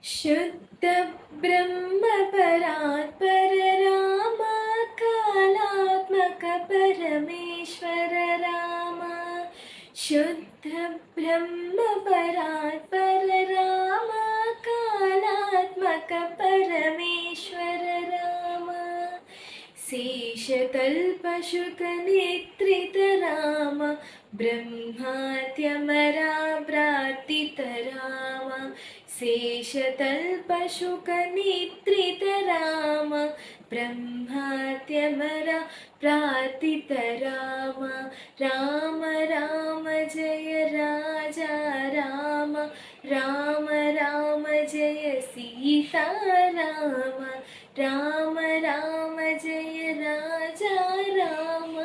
शुद्ध ब्रह्म परात्पर राम कालात्मक परमेश्वर राम। शुद्ध ब्रह्म परात्पर राम कालात्मक परमेश्वर राम। शेषतल्पशुकनिद्रित राम ब्रह्माद्यमराभ्रार्तित राम। शेषतल्पशुकनिद्रित राम ब्रह्माद्यमराभ्रार्तित राम। राम राम जय राजा राम। राम राम जय सीता राम। राम राम जय राजा राम।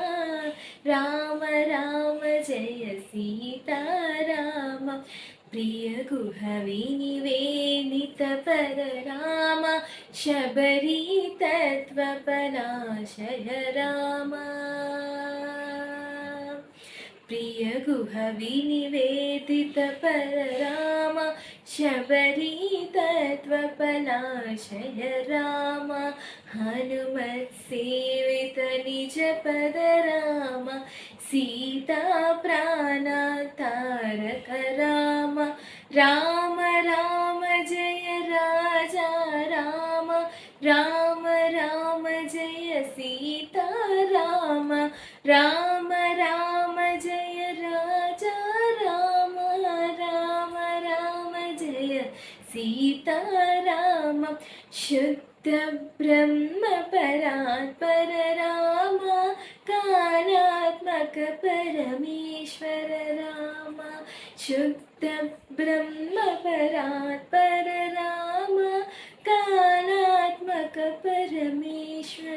राम राम जय सीता राम। प्रिय गुह विनिवेदित पर राम शबरी तत्त्वपलाशय राम। प्रिय गुह विनिवेदित पर राम शबरी तत्त्वपलाशय राम। हनुमत्सेवित निज पद राम सीता प्राणतारक राम। राम राम जय राजा राम। राम राम जय सीता राम। राम राम जय राजा राम। राम राम जय सीता राम। शुद्ध ब्रह्म परात्पर राम कालात्मक परमेश्वर राम। शुद्ध ब्रह्म परात्पर राम कालात्मक परमेश्वर